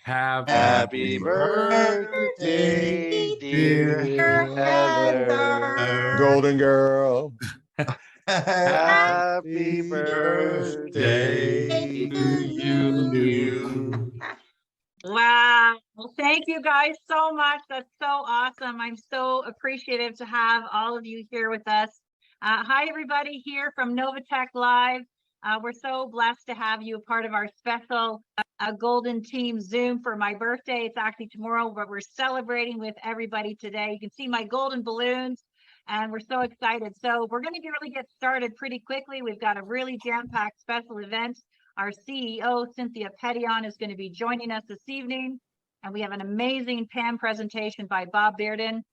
Happy birthday, dear Heather. Golden girl. Happy birthday to you. Wow. Well, thank you guys so much. That's so awesome. I'm so appreciative to have all of you here with us. Hi, everybody here from Novatech Live. We're so blessed to have you a part of our special Golden Team Zoom for my birthday. It's actually tomorrow, but we're celebrating with everybody today. You can see my golden balloons, and we're so excited. So we're going to really get started pretty quickly. We've got a really jam-packed special event. Our CEO, Cynthia Pettillon, is going to be joining us this evening, and we have an amazing PAM presentation by Bob Bearden.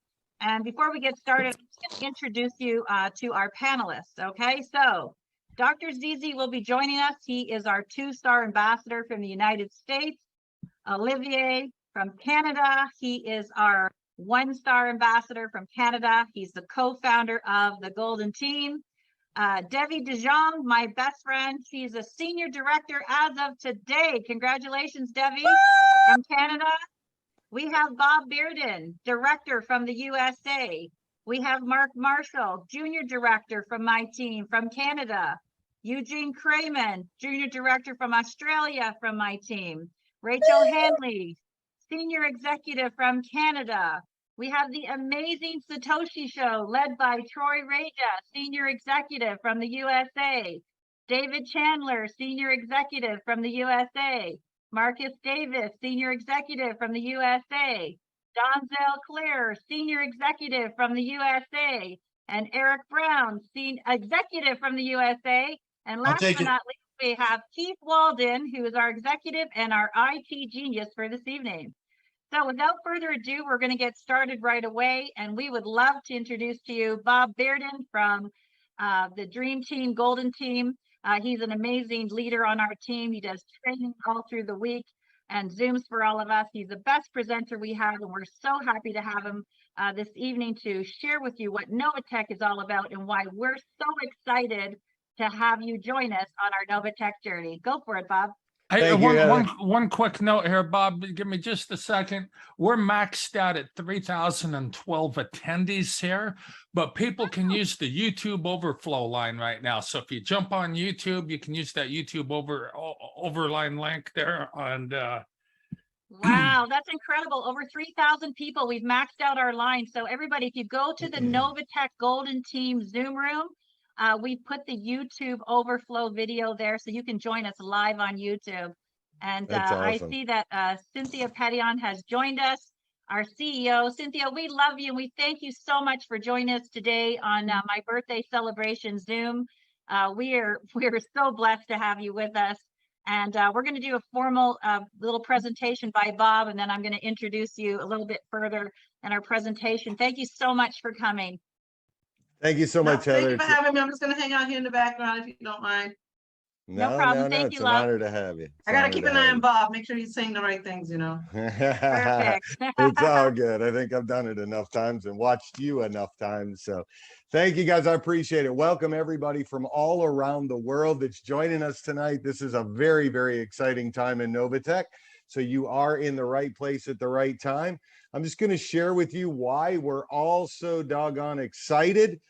And before we get started, I'm just going to introduce you to our panelists, okay? So Dr. Zizi will be joining us. He is our 2-star ambassador from the United States. Olivier from Canada, he is our 1-star ambassador from Canada. He's the co-founder of the Golden Team. Debbie DeJong, my best friend, she's a senior director as of today. Congratulations, Debbie, from Canada. We have Bob Bearden, director from the USA. We have Mark Marshall, junior director from my team from Canada. Eugene Crayman, junior director from Australia from my team. Rachel Hanley, senior executive from Canada. We have the amazing Satoshi Show led by Troy Reja, senior executive from the USA. David Chandler, senior executive from the USA. Marcus Davis, senior executive from the USA. Donzel Clare, senior executive from the USA. And Eric Brown, senior executive from the USA. And last but not least, we have Keith Walden, who is our executive and our IT genius for this evening. So without further ado, we're going to get started right away, and we would love to introduce to you Bob Bearden from the Dream Team, Golden Team. He's an amazing leader on our team. He does training all through the week and Zooms for all of us. He's the best presenter we have, and we're so happy to have him this evening to share with you what Novatech is all about and why we're so excited to have you join us on our Novatech journey. Go for it, Bob. Hey, one quick note here, Bob. Give me just a second. We're maxed out at 3,012 attendees here, but people can use the YouTube overflow line right now. So if you jump on YouTube, you can use that YouTube overline link there. And wow, that's incredible. Over 3,000 people. We've maxed out our line. So everybody, if you go to the Novatech Golden Team Zoom room, we put the YouTube overflow video there, so you can join us live on YouTube. And awesome. I see that Cynthia Pettillon has joined us, our CEO. Cynthia, we love you, and we thank you so much for joining us today on my birthday celebration Zoom. We are so blessed to have you with us. And we're going to do a formal little presentation by Bob, and then I'm going to introduce you a little bit further in our presentation. Thank you so much for coming. Thank you so much, Heather. Thank you for having me. I'm just going to hang out here in the background if you don't mind. No problem. Thank you, love. It's an honor to have you. I got to keep an eye on Bob. Make sure he's saying the right things, you know. Perfect. It's all good. I think I've done it enough times and watched you enough times. So thank you, guys. I appreciate it. Welcome, everybody from all around the world that's joining us tonight. This is a very, very exciting time in Novatech. So you are in the right place at the right time. I'm just going to share with you why we're all so doggone excited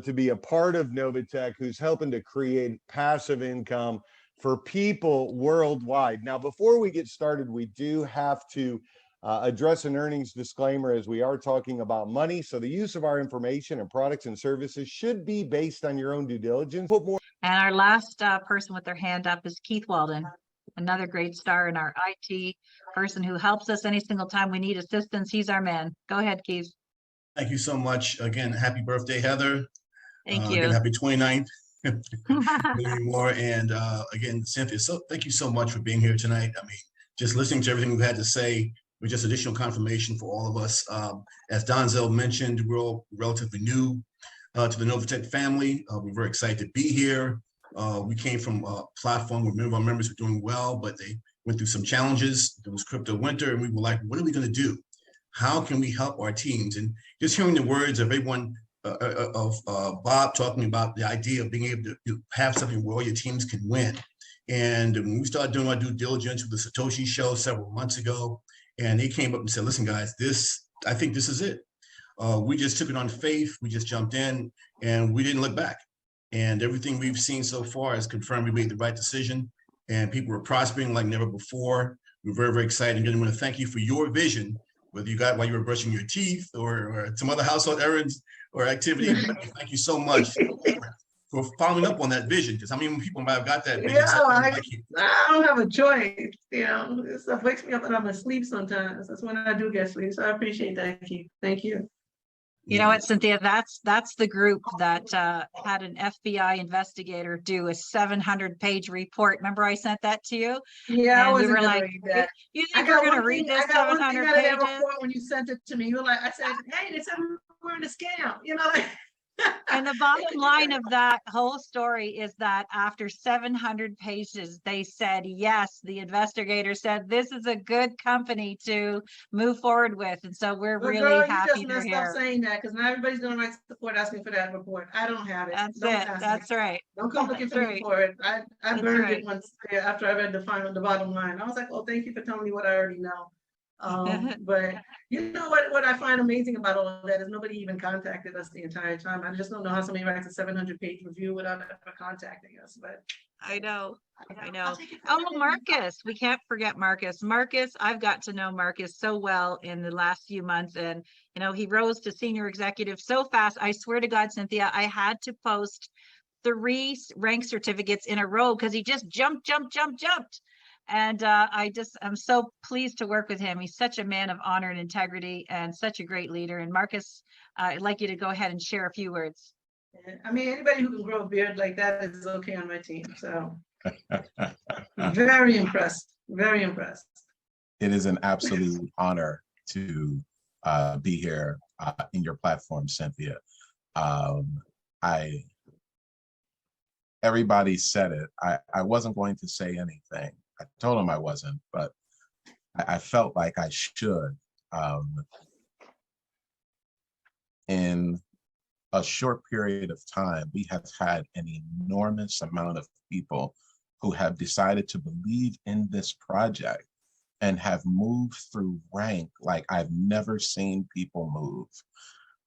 to be a part of Novatech, who's helping to create passive income for people worldwide. Now, before we get started, we do have to address an earnings disclaimer, as we are talking about money. So the use of our information and products and services should be based on your own due diligence. And our last person with their hand up is Keith Walden, another great star in our IT person who helps us any single time we need assistance. He's our man. Go ahead, Keith. Thank you so much. Again, happy birthday, Heather. Thank you. Again, happy 29th. Many more. And again, Cynthia, so thank you so much for being here tonight. I mean, just listening to everything we've had to say was just additional confirmation for all of us. As Donzel mentioned, we're all relatively new to the Novatech family. We're very excited to be here. We came from a platform where many of our members were doing well, but they went through some challenges. There was crypto winter, and we were like, what are we going to do? How can we help our teams? And just hearing the words of everyone, of Bob talking about the idea of being able to have something where all your teams can win And when we started doing our due diligence with the Satoshi Show several months ago, and they came up and said, listen, guys, I think this is it. We just took it on faith. We just jumped in and we didn't look back. And everything we've seen so far has confirmed we made the right decision, and people are prospering like never before. We're very, very excited. And I want to thank you for your vision, whether you got while you were brushing your teeth or some other household errands or activity. Thank you so much for following up on that vision. Because how many people might have got that vision? Yeah, Like you. I don't have a choice. You know, this stuff wakes me up and I'm asleep sometimes. That's when I do get sleep. So I appreciate that, Keith. Thank you. You know what, Cynthia, that's the group that had an FBI investigator do a 700-page report. Remember I sent that to you? Yeah, I And we wasn't were gonna like, read that. you think we're going to read this 700 out of that pages? report when you sent it to me. You were like, I said, hey, they said we were in a scam. You know, like, And the bottom line of that whole story is that after 700 pages, they said, yes, the investigator said, this is a good company to move forward with. And so we're well, really girl, happy you just they're messed up here. saying that, because now everybody's gonna write support asking for that report. I don't have it. That's Don't it. ask That's me. right. Don't come looking That's for me right. for it. I That's burned right. it once after I read the bottom line. I was like, well, thank you for telling me what I already know. But you know what I find amazing about all of that is nobody even contacted us the entire time. I just don't know how somebody writes a 700-page review without ever contacting us. But I know. I know. I'll take it for Oh, that. Marcus. We can't forget Marcus. Marcus, I've got to know Marcus so well in the last few months. And, you know, he rose to senior executive so fast. I swear to God, Cynthia, I had to post 3 rank certificates in a row because he just jumped. And I'm so pleased to work with him. He's such a man of honor and integrity and such a great leader. And Marcus, I'd like you to go ahead and share a few words. I mean, anybody who can grow a beard like that is okay on my team. So very impressed. Very impressed. It is an absolute honor to be here in your platform, Cynthia. Everybody said it. I wasn't going to say anything. I told him I wasn't, but I felt like I should. In a short period of time, we have had an enormous amount of people who have decided to believe in this project and have moved through rank like I've never seen people move.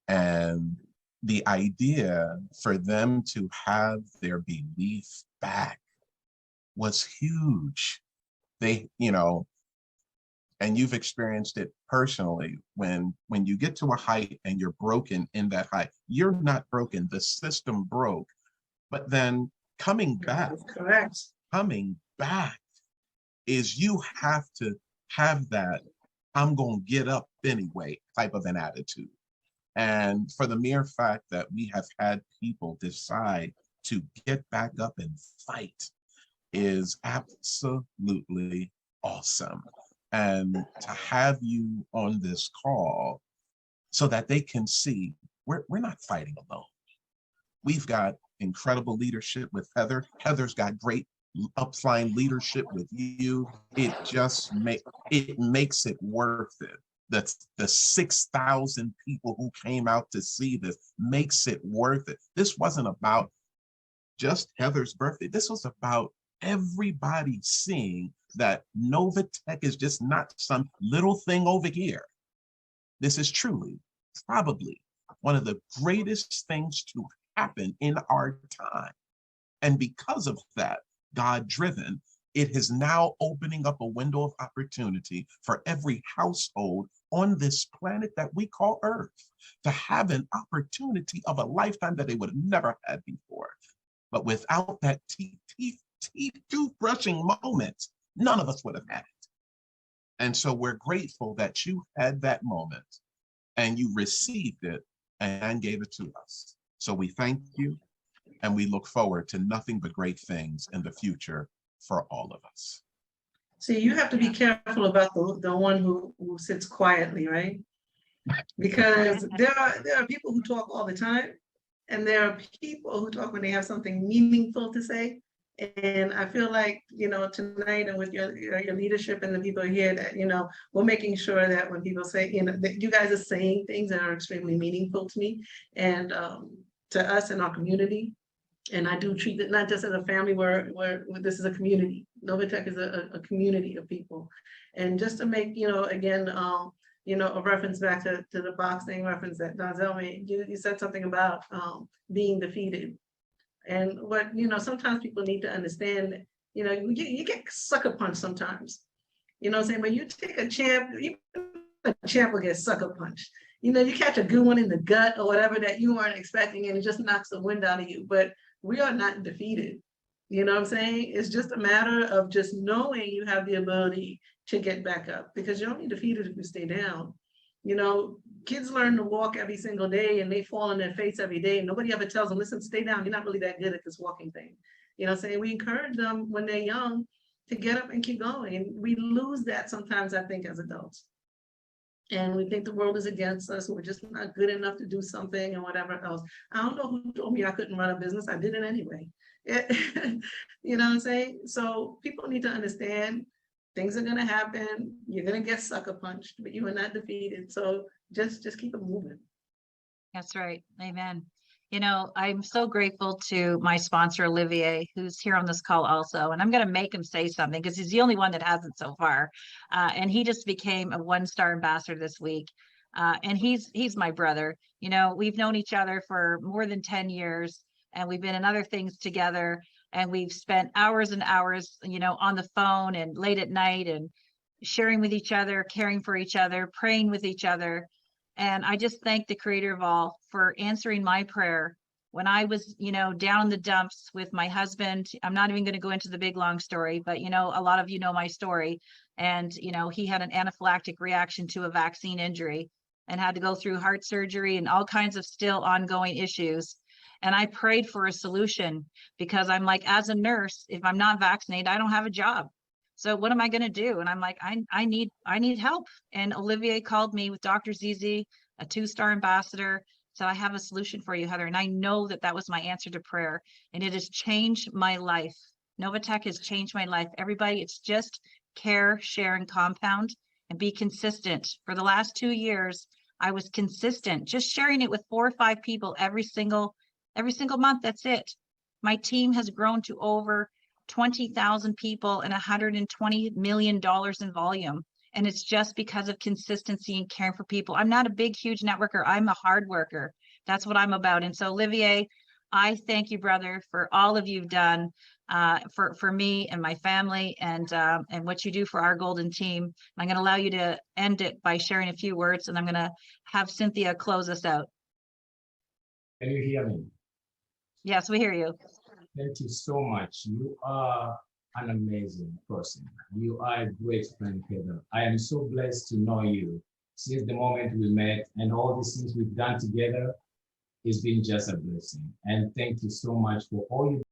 And the idea for them to have their belief back was huge. They, you know, and you've experienced it personally, when you get to a height and you're broken in that height, you're not broken, the system broke, but then coming back is you have to have that I'm gonna get up anyway type of an attitude. And for the mere fact that we have had people decide to get back up and fight is absolutely awesome. And to have you on this call so that they can see we're not fighting alone. We've got incredible leadership with Heather. Heather's got great upline leadership with you. It just makes it worth it. That's the 6,000 people who came out to see this makes it worth it. This wasn't about just Heather's birthday. This was about everybody seeing that Novatech is just not some little thing over here. This is truly, probably one of the greatest things to happen in our time. And because of that, God-driven, it is now opening up a window of opportunity for every household on this planet that we call Earth to have an opportunity of a lifetime that they would have never had before. But without that toothbrushing moment, none of us would have had it. And so we're grateful that you had that moment and you received it and gave it to us. So we thank you and we look forward to nothing but great things in the future for all of us. See, you have to be careful about the one who sits quietly, right? Because there are people who talk all the time, and there are people who talk when they have something meaningful to say. And I feel like, you know, tonight and with your leadership and the people here that, you know, we're making sure that when people say, you know, that you guys are saying things that are extremely meaningful to me and to us and our community. And I do treat it not just as a family where this is a community. Novatech is a community of people. And just to make, again, a reference back to the boxing reference that Donzel made, you said something about being defeated. And what, sometimes people need to understand, you get sucker punched sometimes. You know what I'm saying? But you take a champ, even a champ will get sucker punched. You catch a good one in the gut or whatever that you weren't expecting, and it just knocks the wind out of you. But we are not defeated. You know what I'm saying? It's just a matter of just knowing you have the ability to get back up, because you're only defeated if you stay down. Kids learn to walk every single day and they fall on their face every day. Nobody ever tells them, listen, stay down. You're not really that good at this walking thing. You know what I'm saying? We encourage them when they're young to get up and keep going. And we lose that sometimes, I think, as adults. And we think the world is against us. We're just not good enough to do something and whatever else. I don't know who told me I couldn't run a business. I did it anyway. You know what I'm saying? So people need to understand things are going to happen. You're going to get sucker punched, but you are not defeated. So just keep it moving. That's right. Amen. I'm so grateful to my sponsor, Olivier, who's here on this call also. And I'm going to make him say something because he's the only one that hasn't so far. And he just became a 1-star ambassador this week. And he's my brother. We've known each other for more than 10 years, and we've been in other things together. And we've spent hours and hours, on the phone and late at night and sharing with each other, caring for each other, praying with each other. And I just thank the creator of all for answering my prayer when I was, down in the dumps with my husband. I'm not even going to go into the big, long story, but, a lot of you know my story. And, he had an anaphylactic reaction to a vaccine injury and had to go through heart surgery and all kinds of still ongoing issues. And I prayed for a solution because I'm like, as a nurse, if I'm not vaccinated, I don't have a job. So what am I going to do? And I'm like, I need help. And Olivier called me with Dr. Zizi, a 2-star ambassador. So I have a solution for you, Heather. And I know that was my answer to prayer. And it has changed my life. Novatech has changed my life. Everybody, it's just care, share, and compound, and be consistent. For the last 2 years, I was consistent, just sharing it with 4 or 5 people every single month. That's it. My team has grown to over 20,000 people and $120 million in volume. And it's just because of consistency and caring for people. I'm not a big, huge networker. I'm a hard worker. That's what I'm about. And so, Olivier, I thank you, brother, for all of you've done for me and my family, and what you do for our golden team. I'm going to allow you to end it by sharing a few words, and I'm going to have Cynthia close us out. Can you hear me? Yes, we hear you. Thank you so much. You are an amazing person. You are a great friend, Heather. I am so blessed to know you since the moment we met, and all the things we've done together. It's been just a blessing. And thank you so much for all you